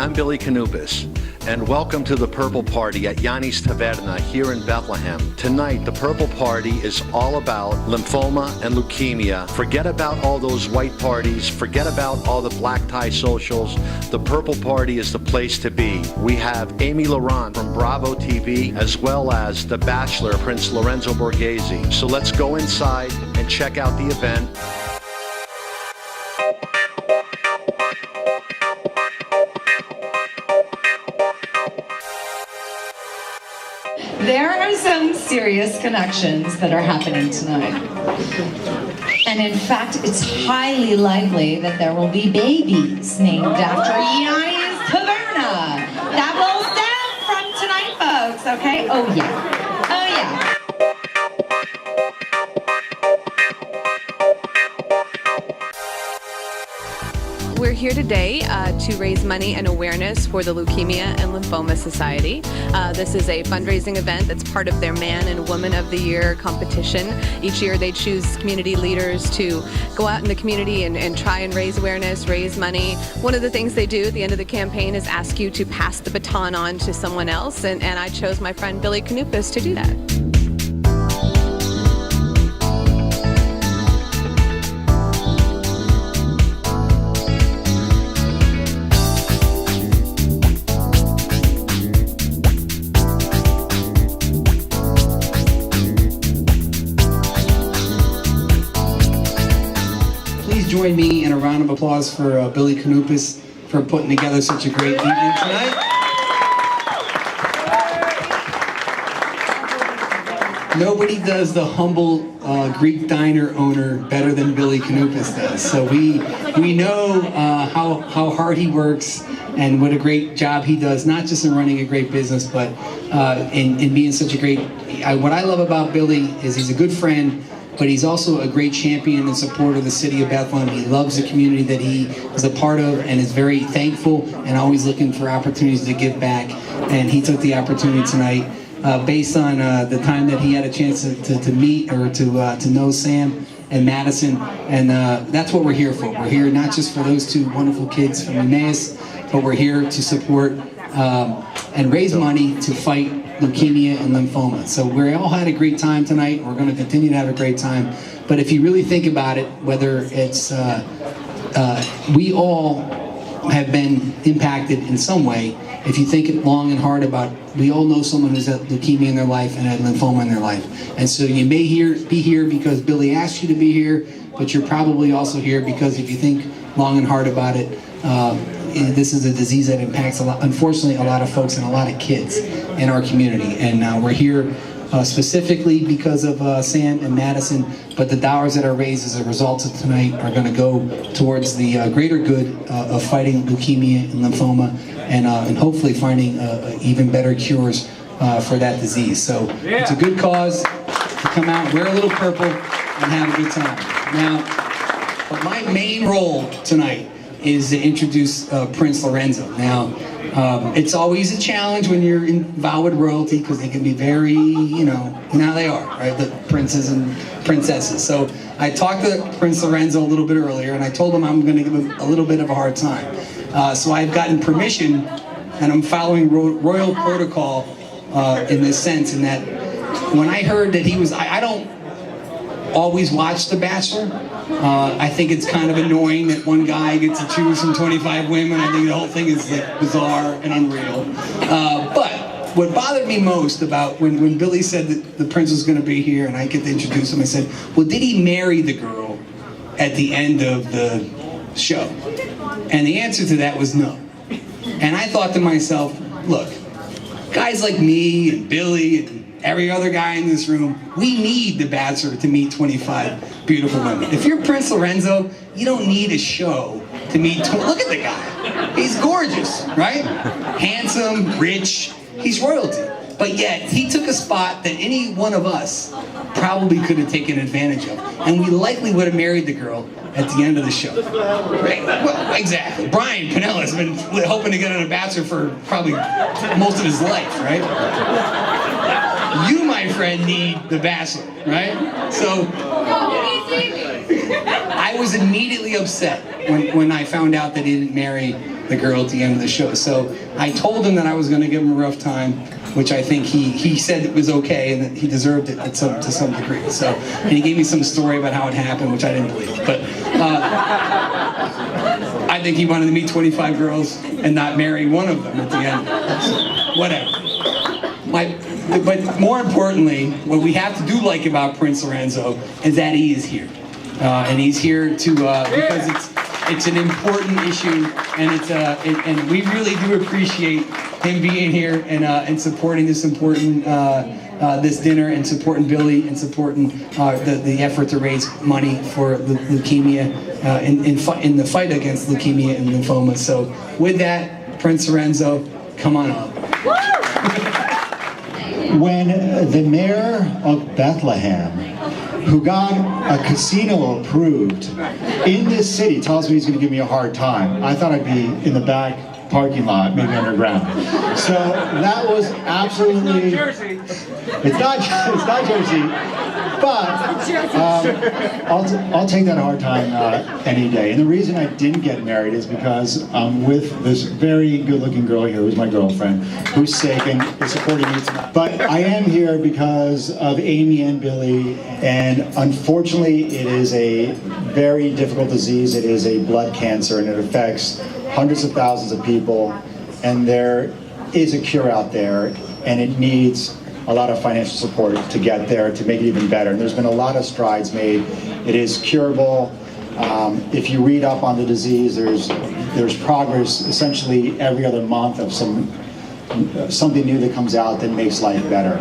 I'm Billy Canupis, and welcome to the Purple Party at Yanni's Taverna here in Bethlehem. Tonight, the Purple Party is all about lymphoma and leukemia. Forget about all those white parties. Forget about all the black tie socials. The Purple Party is the place to be. We have Amy Laurent from Bravo TV, as well as The Bachelor, Prince Lorenzo Borghese. So let's go inside and check out the event. There are some serious connections that are happening tonight. And in fact, it's highly likely that there will be babies named after Yanni's Taverna. That will stem from tonight, folks, okay? Oh yeah. Oh yeah. We're here today to raise money and awareness for the Leukemia and Lymphoma Society. This is a fundraising event that's part of their Man and Woman of the Year competition. Each year they choose community leaders to go out in the community and try and raise awareness, raise money. One of the things they do at the end of the campaign is ask you to pass the baton on to someone else, and I chose my friend Billy Canupis to do that. Join me in a round of applause for Billy Canupis for putting together such a great evening tonight. Nobody does the humble Greek diner owner better than Billy Canupis does. So we know how hard he works and what a great job he does, not just in running a great business, but in being such a great... What I love about Billy is he's a good friend, but he's also a great champion and supporter of the city of Bethlehem. He loves the community that he is a part of and is very thankful and always looking for opportunities to give back. And he took the opportunity tonight based on the time that he had a chance to meet or to know Sam and Madison. And that's what we're here for. We're here not just for those two wonderful kids from Emmaus, but we're here to support and raise money to fight leukemia and lymphoma. So we all had a great time tonight. We're going to continue to have a great time. But if you really think about it, whether it's we all have been impacted in some way. If you think long and hard about, we all know someone who's had leukemia in their life and had lymphoma in their life. And so you may be here because Billy asked you to be here, but you're probably also here because if you think long and hard about it, this is a disease that impacts unfortunately a lot of folks and a lot of kids in our community. And we're here specifically because of Sam and Madison, but the dollars that are raised as a result of tonight are going to go towards the greater good of fighting leukemia and lymphoma and hopefully finding even better cures for that disease. So it's a good cause to come out, wear a little purple, and have a good time. Now, but my main role tonight is to introduce Prince Lorenzo. Now, it's always a challenge when you're involved with royalty because they can be very, you know how they are, right? The princes and princesses. So I talked to Prince Lorenzo a little bit earlier and I told him I'm going to give him a little bit of a hard time. So I've gotten permission and I'm following royal protocol in this sense, in that when I heard that he was, I don't always watch The Bachelor. I think it's kind of annoying that one guy gets to choose from 25 women. I think the whole thing is like bizarre and unreal. But what bothered me most about when Billy said that the prince was going to be here and I get to introduce him, I said, well, did he marry the girl at the end of the show? And the answer to that was no. And I thought to myself, look, guys like me and Billy and every other guy in this room, we need The Bachelor to meet 25 beautiful women. If you're Prince Lorenzo, you don't need a show to meet, look at the guy. He's gorgeous, right? Handsome, rich, he's royalty. But yet, he took a spot that any one of us probably could have taken advantage of. And we likely would have married the girl at the end of the show. Right? Well, exactly. Brian Pinella has been hoping to get on The Bachelor for probably most of his life, right? You, my friend, need The Bachelor, right? So I was immediately upset when I found out that he didn't marry the girl at the end of the show. So I told him that I was going to give him a rough time, which I think he said it was okay and that he deserved it to some degree. So, and he gave me some story about how it happened, which I didn't believe. But I think he wanted to meet 25 girls and not marry one of them at the end. So, whatever. But more importantly, what we have to do like about Prince Lorenzo is that he is here. And he's here to because it's an important issue, and and we really do appreciate him being here and supporting this important this dinner, and supporting Billy, and supporting the effort to raise money for leukemia in the fight against leukemia and lymphoma. So with that, Prince Lorenzo, come on up. When the mayor of Bethlehem, who got a casino approved in this city, tells me he's going to give me a hard time, I thought I'd be in the back parking lot, maybe underground. So that was absolutely... It's not Jersey, but I'll take that hard time any day. And the reason I didn't get married is because I'm with this very good-looking girl here, who's my girlfriend, who's sick and is supporting me tonight. But I am here because of Amy and Billy, and unfortunately, it is a very difficult disease. It is a blood cancer, and it affects hundreds of thousands of people, and there is a cure out there, and it needs a lot of financial support to get there, to make it even better. And there's been a lot of strides made. It is curable. If you read up on the disease, there's progress essentially every other month of something new that comes out that makes life better.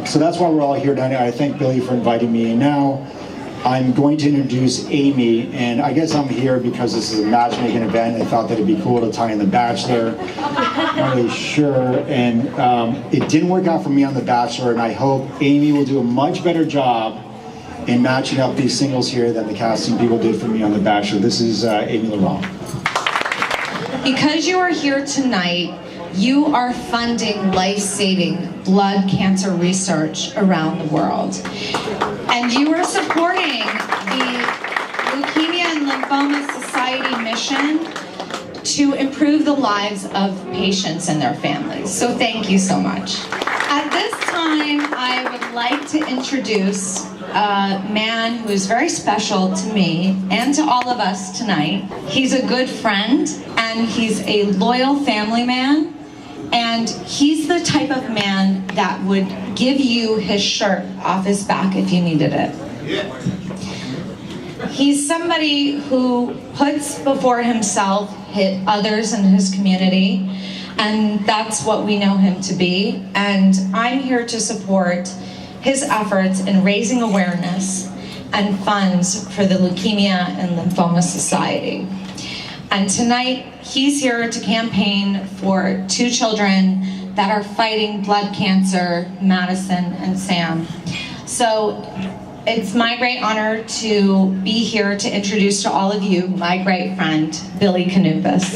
So that's why we're all here tonight. I thank Billy for inviting me. And now I'm going to introduce Amy, and I guess I'm here because this is a matchmaking event. I thought that it'd be cool to tie in The Bachelor. Not really sure, and it didn't work out for me on The Bachelor, and I hope Amy will do a much better job in matching up these singles here than the casting people did for me on The Bachelor. This is Amy Laurent. Because you are here tonight, you are funding life-saving blood cancer research around the world. And you are supporting the Leukemia and Lymphoma Society mission to improve the lives of patients and their families. So thank you so much. At this time, I would like to introduce a man who is very special to me and to all of us tonight. He's a good friend, and he's a loyal family man. And he's the type of man that would give you his shirt off his back if you needed it. He's somebody who puts before himself others in his community, and that's what we know him to be. And I'm here to support his efforts in raising awareness and funds for the Leukemia and Lymphoma Society. And tonight, he's here to campaign for 2 children that are fighting blood cancer, Madison and Sam. So it's my great honor to be here to introduce to all of you my great friend, Billy Canupus.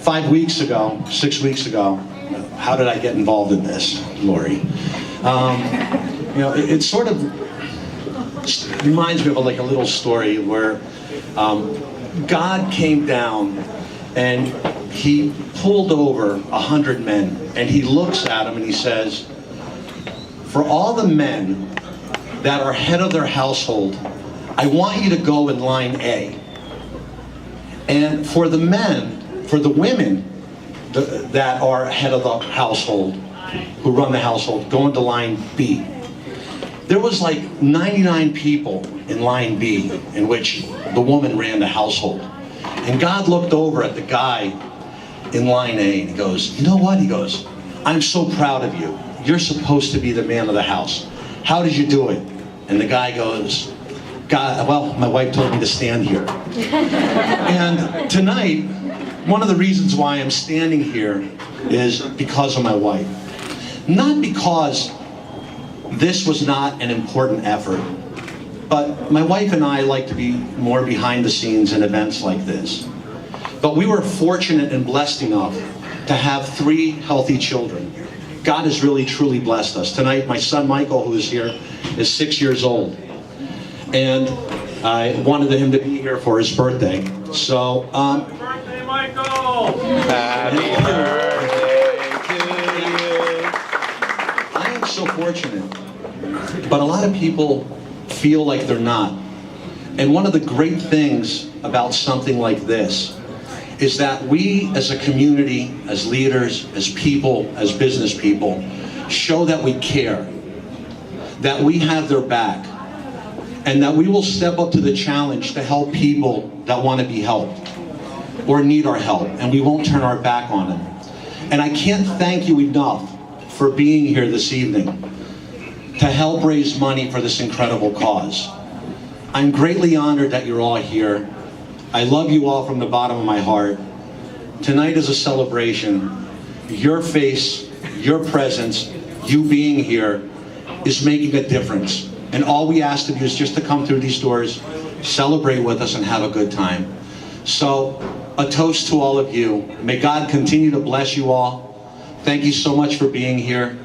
6 weeks ago, how did I get involved in this, Lori? It sort of reminds me of like a little story where God came down and he pulled over 100 men, and he looks at them and he says, for all the men that are head of their household, I want you to go in line A. And for the women that are head of the household, who run the household, go into line B. There was like 99 people in line B, in which the woman ran the household. And God looked over at the guy in line A, and he goes, you know what? He goes, I'm so proud of you. You're supposed to be the man of the house. How did you do it? And the guy goes, God, well, my wife told me to stand here. And tonight, one of the reasons why I'm standing here is because of my wife. Not because this was not an important effort, but my wife and I like to be more behind the scenes in events like this. But we were fortunate and blessed enough to have 3 healthy children. God has really truly blessed us. Tonight, my son Michael, who is here, is 6 years old. And I wanted him to be here for his birthday. So, Happy birthday, Michael! Happy birthday to you. I am so fortunate, but a lot of people feel like they're not. And one of the great things about something like this is that we as a community, as leaders, as people, as business people, show that we care, that we have their back, and that we will step up to the challenge to help people that want to be helped or need our help, and we won't turn our back on them. And I can't thank you enough for being here this evening to help raise money for this incredible cause. I'm greatly honored that you're all here. I love you all from the bottom of my heart. Tonight is a celebration. Your face, your presence, you being here is making a difference. And all we ask of you is just to come through these doors, celebrate with us, and have a good time. So, a toast to all of you. May God continue to bless you all. Thank you so much for being here.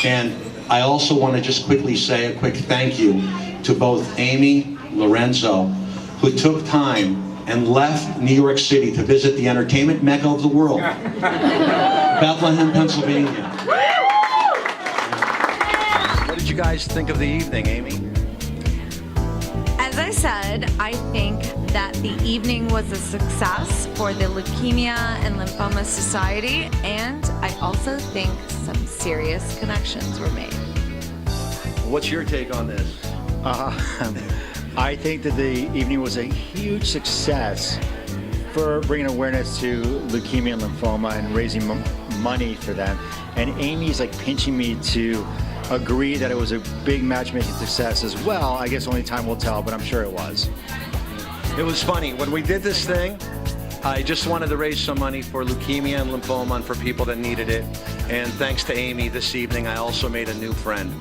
And I also want to just quickly say a quick thank you to both Amy, Lorenzo, who took time and left New York City to visit the entertainment mecca of the world, Bethlehem, Pennsylvania. What did you guys think of the evening, Amy? As I said, I think that the evening was a success for the Leukemia and Lymphoma Society, and I also think some serious connections were made. What's your take on this? I think that the evening was a huge success for bringing awareness to leukemia and lymphoma and raising money for them. And Amy's like pinching me to agree that it was a big matchmaking success as well. I guess only time will tell, but I'm sure it was. It was funny. When we did this thing, I just wanted to raise some money for leukemia and lymphoma and for people that needed it. And thanks to Amy this evening, I also made a new friend.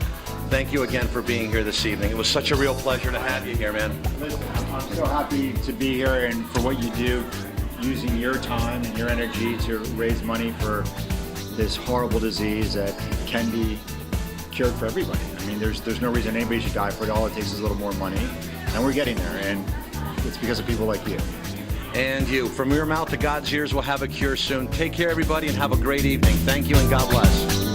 Thank you again for being here this evening. It was such a real pleasure to have you here, man. Listen, I'm so happy to be here and for what you do, using your time and your energy to raise money for this horrible disease that can be cured for everybody. I mean, there's no reason anybody should die for it. All it takes is a little more money, and we're getting there, and it's because of people like you. And you. From your mouth to God's ears, we'll have a cure soon. Take care, everybody, and have a great evening. Thank you, and God bless.